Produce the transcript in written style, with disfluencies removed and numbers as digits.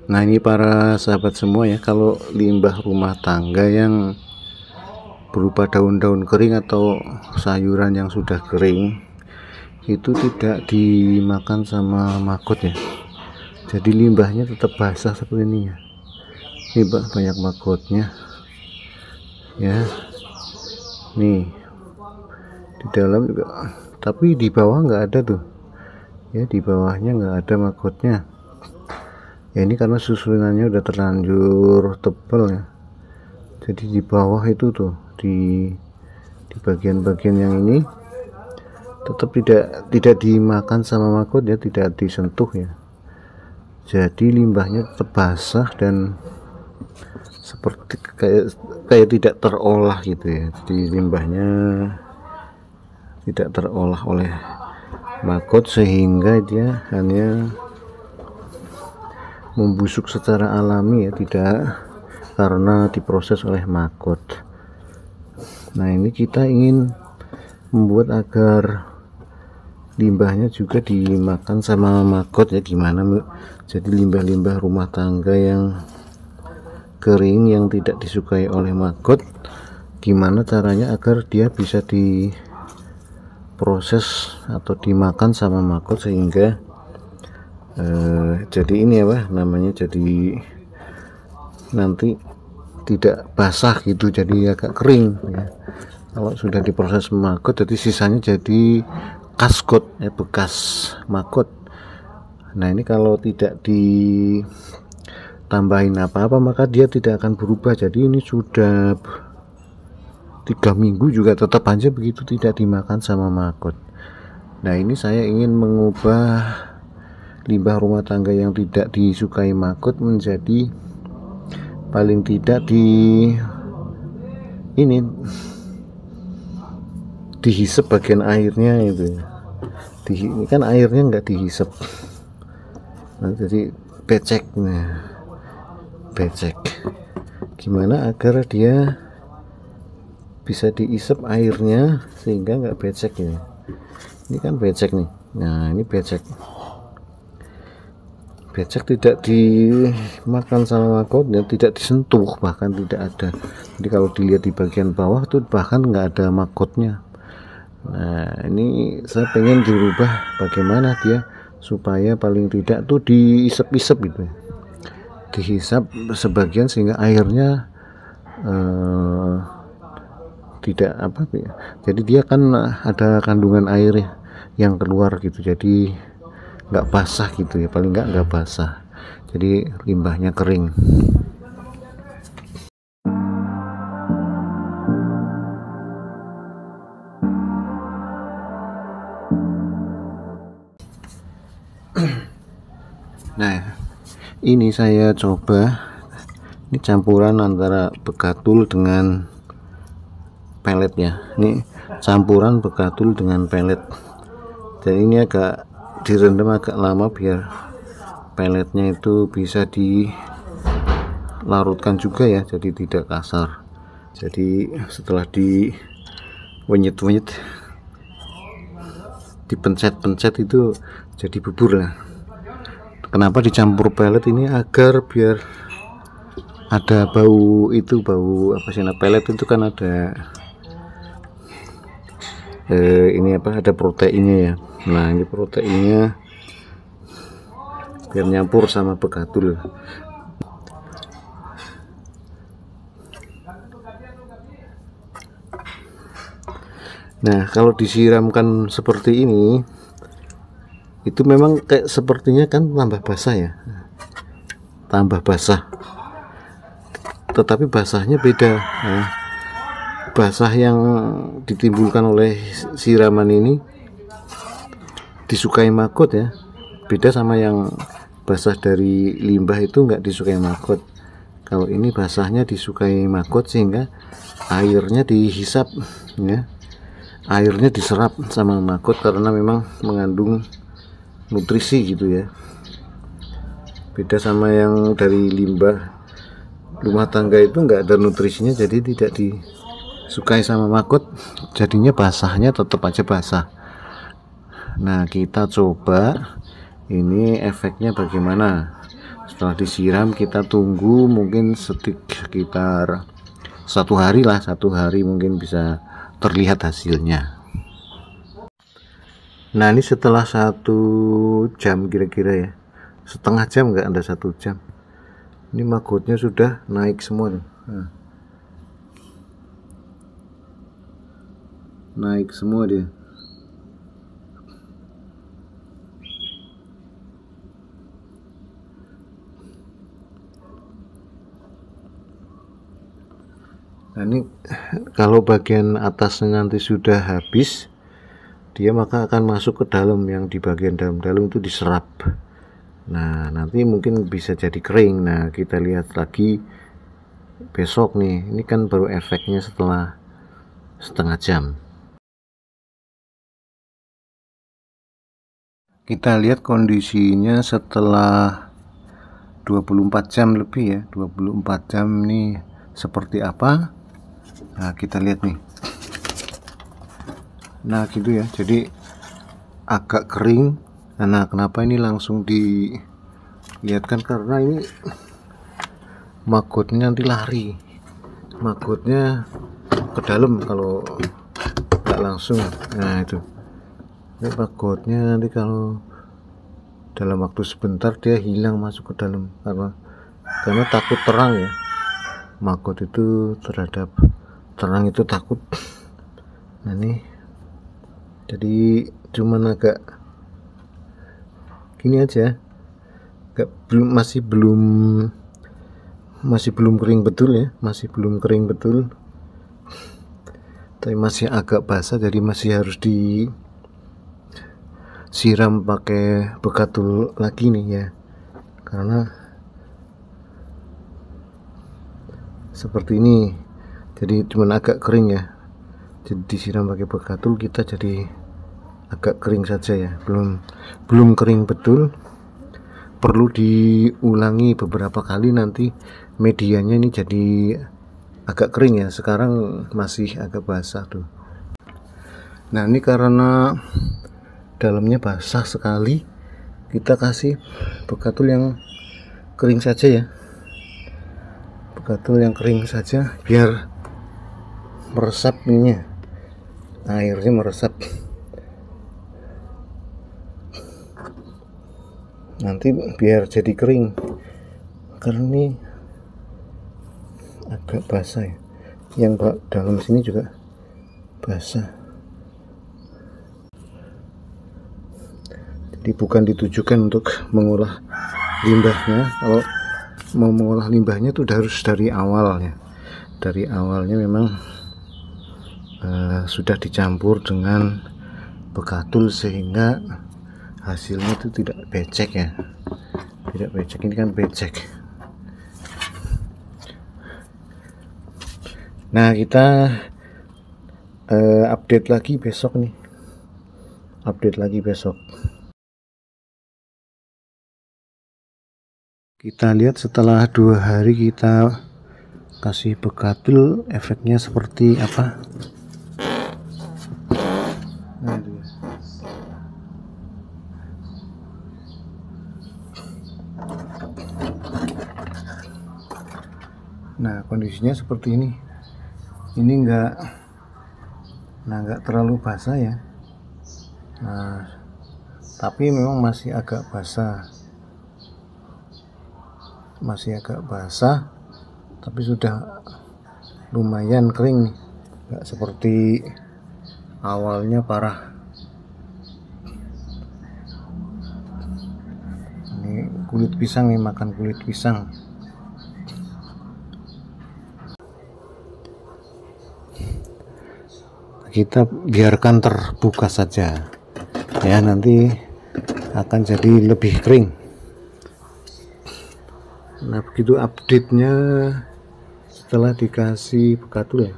Nah, ini para sahabat semua ya, kalau limbah rumah tangga yang berupa daun-daun kering atau sayuran yang sudah kering itu tidak dimakan sama maggot ya. Jadi limbahnya tetap basah seperti ini ya. Ini banyak maggotnya ya. Nih di dalam juga, tapi di bawah nggak ada tuh ya, di bawahnya nggak ada maggotnya ya. Ini karena susunannya udah terlanjur tebal ya, jadi di bawah itu tuh di bagian-bagian yang ini tetap tidak dimakan sama maggot ya, tidak disentuh ya. Jadi limbahnya tetap basah dan seperti kayak tidak terolah gitu ya. Jadi limbahnya tidak terolah oleh maggot sehingga dia hanya membusuk secara alami ya, tidak karena diproses oleh maggot. Nah, ini kita ingin membuat agar limbahnya juga dimakan sama maggot ya. Gimana? Jadi limbah-limbah rumah tangga yang kering yang tidak disukai oleh maggot, gimana caranya agar dia bisa diproses atau dimakan sama maggot sehingga jadi ini apa namanya, jadi nanti tidak basah gitu, jadi agak kering ya. Kalau sudah diproses maggot jadi sisanya jadi kasgot ya, bekas maggot. Nah, ini kalau tidak ditambahin apa-apa maka dia tidak akan berubah. Jadi ini sudah 3 minggu juga tetap aja begitu, tidak dimakan sama maggot. Nah, ini saya ingin mengubah limbah rumah tangga yang tidak disukai maggot menjadi paling tidak dihisap bagian airnya itu. Ini kan airnya nggak dihisap. Nah, jadi becek. Nah, becek. Gimana agar dia bisa dihisap airnya sehingga nggak becek ya. Ini kan becek nih. Nah, ini becek. Becek tidak dimakan sama maggot ya, tidak disentuh, bahkan tidak ada. Jadi kalau dilihat di bagian bawah tuh bahkan nggak ada maggotnya. Nah, ini saya pengen dirubah bagaimana dia supaya paling tidak tuh dihisap-hisap gitu ya, dihisap sebagian sehingga airnya tidak apa ya, jadi dia kan ada kandungan air yang keluar gitu, jadi nggak basah gitu ya, paling nggak basah, jadi limbahnya kering. Nah, ini saya coba, ini campuran antara begatul dengan pelet ya. Ini campuran begatul dengan pelet. Jadi ini agak direndam agak lama biar peletnya itu bisa dilarutkan juga ya, jadi tidak kasar. Jadi setelah diwenyet-wenyet, dipencet-pencet itu jadi bubur lah. Kenapa dicampur pelet ini? Agar biar ada bau itu, bau apa sih, nah pelet itu kan ada ini apa, ada proteinnya ya. Nah, ini proteinnya biar nyampur sama begatul. Nah, kalau disiramkan seperti ini itu memang kayak sepertinya kan tambah basah ya, tambah basah, tetapi basahnya beda. Nah, basah yang ditimbulkan oleh siraman ini disukai maggot ya, beda sama yang basah dari limbah itu nggak disukai maggot. Kalau ini basahnya disukai maggot sehingga airnya dihisap ya, airnya diserap sama maggot karena memang mengandung nutrisi gitu ya. Beda sama yang dari limbah rumah tangga itu nggak ada nutrisinya, jadi tidak disukai sama maggot, jadinya basahnya tetap aja basah. Nah, kita coba ini efeknya bagaimana. Setelah disiram kita tunggu mungkin sekitar 1 hari lah, 1 hari mungkin bisa terlihat hasilnya. Nah ini setelah 1 jam kira-kira ya, setengah jam, nggak ada 1 jam, ini maggotnya sudah naik semua nih. Naik semua dia. Nah ini kalau bagian atasnya nanti sudah habis, dia maka akan masuk ke dalam, yang di bagian dalam-dalam itu diserap. Nah nanti mungkin bisa jadi kering. Nah kita lihat lagi besok nih, ini kan baru efeknya setelah setengah jam. Kita lihat kondisinya setelah 24 jam lebih ya, 24 jam nih seperti apa. Nah kita lihat nih, nah gitu ya, jadi agak kering. Nah kenapa ini langsung dilihatkan, karena ini maggotnya nanti lari, maggotnya ke dalam kalau nggak langsung. Nah itu ini maggotnya nanti kalau dalam waktu sebentar dia hilang, masuk ke dalam, karena takut terang ya. Maggot itu terhadap terang itu takut. Nah ini jadi cuman agak gini aja, masih belum kering betul ya, masih belum kering betul, tapi masih agak basah, jadi masih harus disiram pakai bekatul lagi nih ya, karena seperti ini. Jadi cuman agak kering ya, jadi disiram pakai bekatul kita jadi agak kering saja ya, belum kering betul, perlu diulangi beberapa kali, nanti medianya ini jadi agak kering ya. Sekarang masih agak basah tuh. Nah ini karena dalamnya basah sekali, kita kasih bekatul yang kering saja ya, bekatul yang kering saja biar meresap ininya, airnya meresap, nanti biar jadi kering, karena ini agak basah ya, yang dalam sini juga basah. Jadi bukan ditujukan untuk mengolah limbahnya. Kalau mau mengolah limbahnya itu harus dari awal ya, dari awalnya memang sudah dicampur dengan bekatul sehingga hasilnya itu tidak becek ya, tidak becek. Ini kan becek. Nah kita update lagi besok nih, update lagi besok. Kita lihat setelah 2 hari kita kasih bekatul, efeknya seperti apa. Nah kondisinya seperti ini enggak terlalu basah ya. Nah tapi memang masih agak basah, tapi sudah lumayan kering nih, nggak seperti awalnya parah. Ini kulit pisang nih, makan kulit pisang. Kita biarkan terbuka saja ya, nanti akan jadi lebih kering. Nah begitu update nya setelah dikasih bekatul ya.